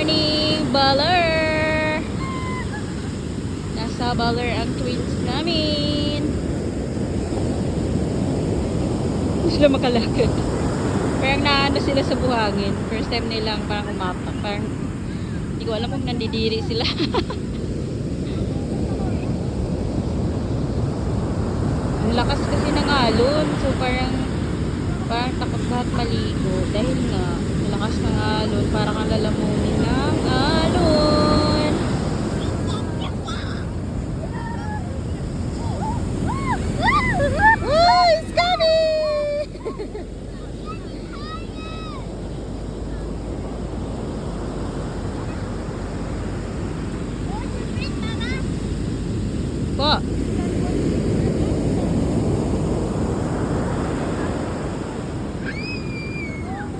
morning, Baler! Nasa Baler ang twins namin. Hindi sila makalakad. Parang naano sila sa buhangin. First time nilang parang umapak. Parang hindi ko alam kung nandidiri sila. Ang lakas kasi ng alon. So parang takot lahat maligo. Dahil nga, malakas ng alon. Parang ang lalamunin.